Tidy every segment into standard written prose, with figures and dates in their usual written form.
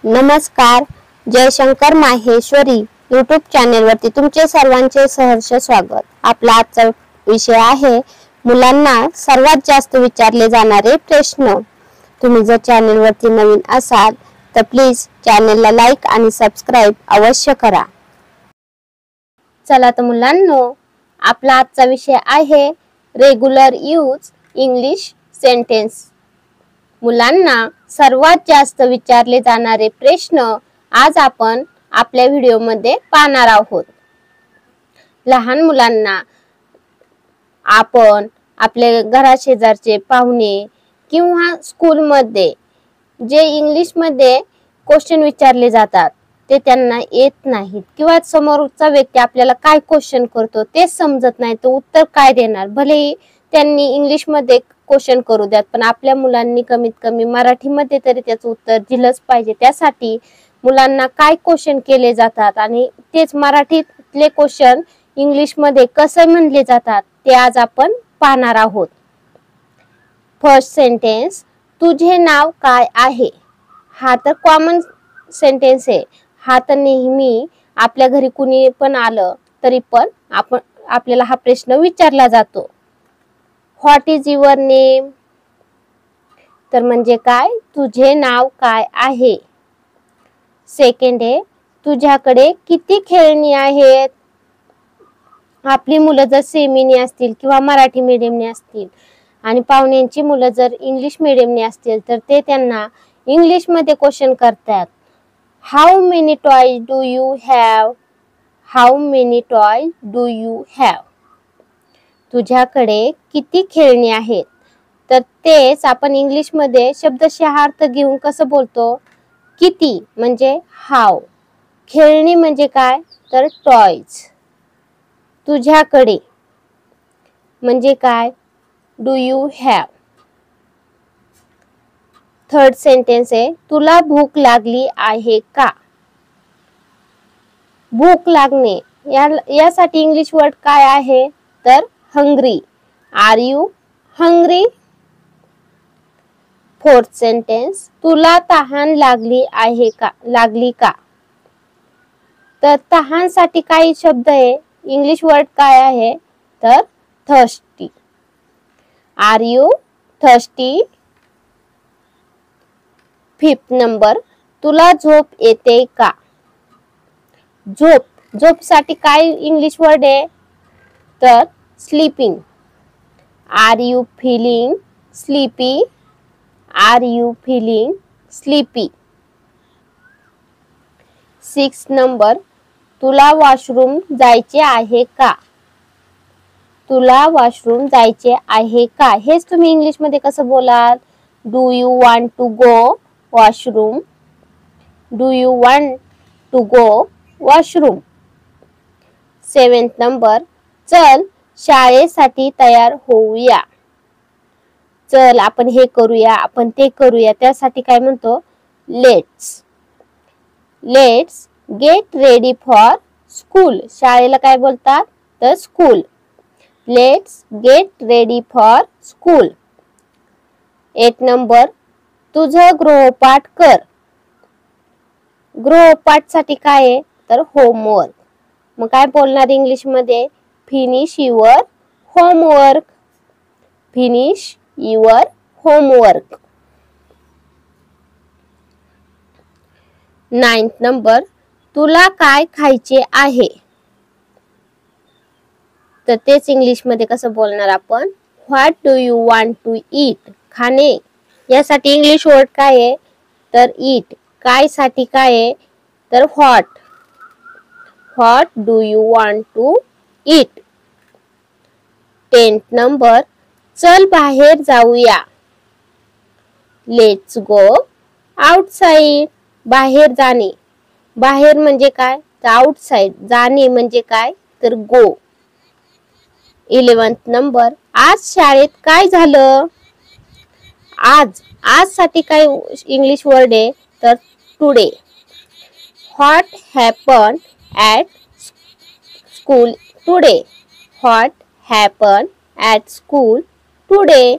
नमस्कार. जयशंकर माहेश्वरी यूट्यूब चॅनेलवरती तुमचे सर्वांचे सहर्ष स्वागत. आपला आजचा विषय आहे मुलांना सर्वात जास्त विचारले जाणारे प्रश्न. तुम्ही जर चॅनेलवरती नवीन असाल तर प्लीज चॅनेलला लाईक आणि सबस्क्राईब अवश्य करा. चला तर मुलांनो, आपला आजचा विषय आहे रेग्युलर यूज इंग्लिश सेंटेन्स. मुलांना सर्वात जास्त विचारले जाणारे प्रश्न आज आपण आपल्या व्हिडिओमध्ये पाहणार आहोत. लहान मुलांना आपण आपल्या घराशेजारचे पाहुणे किंवा स्कूलमध्ये जे इंग्लिशमध्ये क्वेश्चन विचारले जातात ते त्यांना येत नाहीत किंवा समोरचा व्यक्ती आपल्याला काय क्वेश्चन करतो ते समजत नाही, तो उत्तर काय देणार. भलेही त्यांनी इंग्लिशमध्ये क्वेश्चन करू द्यात, पण आपल्या मुलांनी कमीत कमी मराठीमध्ये तरी त्याचं उत्तर दिलंच पाहिजे. त्यासाठी मुलांना काय क्वेश्चन केले जातात आणि तेच मराठीतले क्वेश्चन इंग्लिशमध्ये कसे म्हणले जातात ते आज आपण पाहणार आहोत. फर्स्ट सेंटेन्स, तुझे नाव काय आहे. हा तर कॉमन सेंटेन्स आहे. हा तर नेहमी आपल्या घरी कुणी पण आलं तरी पण आपल्याला हा प्रश्न विचारला जातो. What is your name. तर म्हणजे काय, तुझे नाव काय आहे. सेकंड आहे, तुझ्याकडे किती खेळणी आहेत. आपली मुलं जर सेमीने असतील किंवा मराठी मीडियमने असतील आणि पाहुण्यांची मुलं जर इंग्लिश मीडियमने असतील तर ते त्यांना इंग्लिशमध्ये क्वेश्चन करतात. How many toys do you have. How many toys do you have. तुझ्याकडे किती खेळणी आहेत. तर तेच आपण इंग्लिशमध्ये शब्दशः अर्थ घेऊन कसं बोलतो, किती म्हणजे हाऊ, खेळणी म्हणजे काय तर टॉयज, तुझ्याकडे म्हणजे काय do you have. Third sentence आहे, तुला भूक लागली आहे का. भूक लागणे यासाठी इंग्लिश वर्ड काय आहे तर hungry. Are you hungry. Fourth sentence, तुला तहान लागली आहे का, लागली का. तर तहानसाठी काही शब्द आहे, इंग्लिश वर्ड काय आहे तर thirsty. Are you thirsty. Fifth number, तुला झोप येते का. झोप साठी काय इंग्लिश वर्ड आहे तर sleeping. Are you feeling sleepy. Are you feeling sleepy. Sixth number, तुला वॉशरूम जायचे आहे का. तुला वॉशरूम जायचे आहे का. हेच तुम्ही इंग्लिशमध्ये कसं बोलाल, do you want to go washroom. Do you want to go washroom. Seventh number, चल शाळेसाठी तयार होऊया. चल आपण हे करूया, आपण ते करूया, त्यासाठी काय म्हणतो let's. Let's get ready for school. शाळेला काय बोलतात तर school. Let's get ready for school. 8 number, तुझं गृहपाठ कर. गृहपाठ साठी काय आहे तर होमवर्क. मग काय बोलणार इंग्लिश मध्ये finish your homework. Finish your homework. 9th number, तुला काय खायचे आहे. तर तेच इंग्लिश मध्ये कसं बोलणार आपण, what do you want to eat. खाणे यासाठी इंग्लिश वर्ड काय आहे तर ईट. काय साठी काय आहे तर what. What do you want to eat. 10th number, चल बाहेर जाऊया. Let's go outside. बाहेर जाणे. बाहेर म्हणजे काय तर आउटसाइड. जाणे म्हणजे काय तर गो. 11th नंबर, आज शाळेत काय झालं. आज साठी काय इंग्लिश वर्ड आहे तर today. What happen at school today. What happen at school today.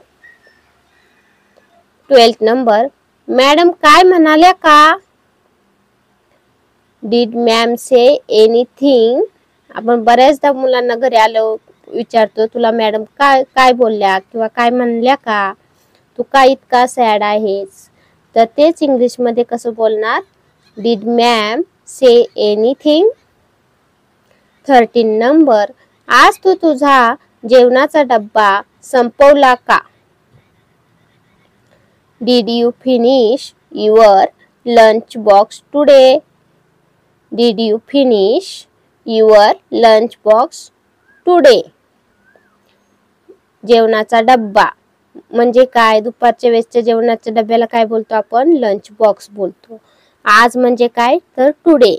12th number, madam काय म्हणाल्या का. Did ma'am say anything? आपण बऱ्याचदा मुलांना घरी आलो विचारतो, तुला मॅडम काय काय बोलल्या किंवा काय म्हणल्या का, तू का इतका सॅड आहेस. तर तेच इंग्लिश मध्ये कसं बोलणार, Did ma'am say anything? 13 number, आज तू तुझा जेवणाचा डब्बा संपवला का. Did you finish your lunch box today? Did you finish your lunch box today? जेवणाचा डब्बा म्हणजे काय, दुपारच्या वेळेसच्या जेवणाच्या डब्याला काय बोलतो आपण, लंच बॉक्स बोलतो. आज म्हणजे काय, तर टुडे.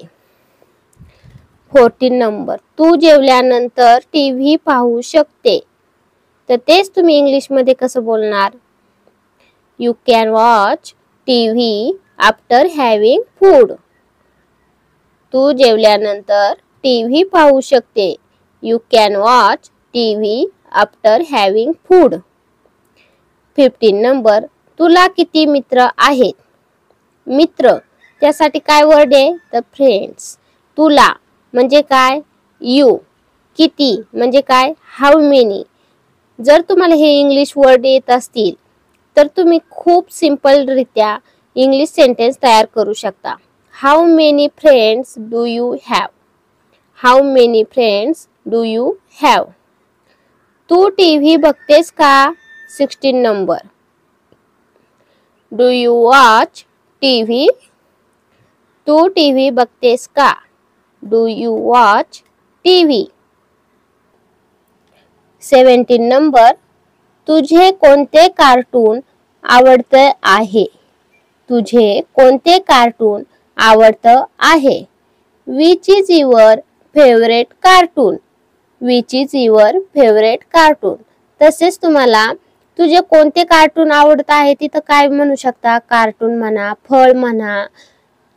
14 नंबर, तू जेवल्यानंतर टीव्ही पाहू शकते. तर तेच तुम्ही इंग्लिश मध्ये कसं बोलणार, you can watch TV after having food. तू जेवल्यानंतर टीव्ही पाहू शकते. You can watch TV after having food. 15 number, तुला किती मित्र आहेत. मित्र त्यासाठी काय वर्ड आहे, तर फ्रेंड्स. तुला म्हणजे काय, यू. किती म्हणजे काय, हाऊ मेनी. जर तुम्हाला हे इंग्लिश वर्ड येत असतील तर तुम्ही खूप सिंपल रित्या इंग्लिश सेंटेन्स तयार करू शकता. How many friends do you have. How many friends do you have. तू टीव्ही बघतेस का. 16 number, do you watch TV. तू टीव्ही बघतेस का. Do you watch TV. 17 number, तुझे कोणते कार्टून आवडते आहे. तुझे कोणते कार्टून आवडतं आहे. Which is your favourite cartoon. Which is your favourite cartoon. तसेच तुम्हाला तुझे कोणते कार्टून आवडत आहे तिथं काय म्हणू शकता, कार्टून म्हणा, फळ म्हणा,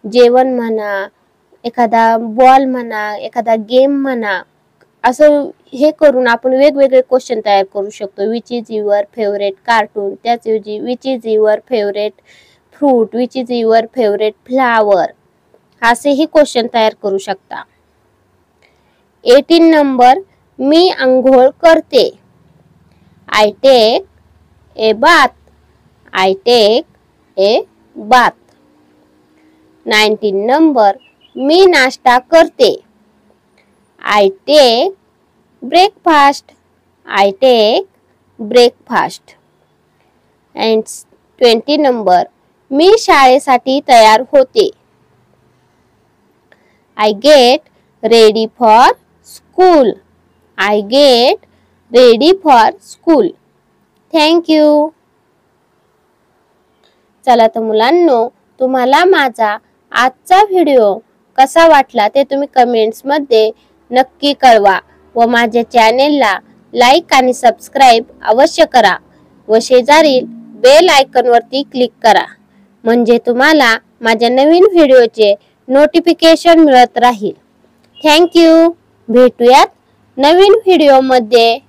जेवण म्हणा, एखादा बॉल म्हणा, एखादा गेम म्हणा. असं हे करून आपण वेगवेगळे क्वेश्चन तयार करू शकतो. Which is your favourite cartoon, त्याचऐवजी which is your favourite fruit, which is your favourite flower, असेही क्वेश्चन तयार करू शकता. 18 नंबर, मी अंघोळ करते. I take a bath. I take a bath. 19 number, मी नाश्ता करते. I take breakfast. I take breakfast. And 20 number, मी शाळेसाठी तयार होते. I get ready for school. I get ready for school. Thank you. चला तर मुलांनो, तुम्हाला माझा आजचा व्हिडिओ कसा वाटला ते तुम्ही कमेंट्स मध्ये नक्की कळवा व माझ्या चॅनेलला लाईक आणि सबस्क्राईब अवश्य करा व शेजारील बेल आयकॉन वरती क्लिक करा, म्हणजे तुम्हाला माझ्या नवीन व्हिडिओचे नोटिफिकेशन मिळत राहील. Thank you. भेटूयात नवीन व्हिडिओ मध्ये.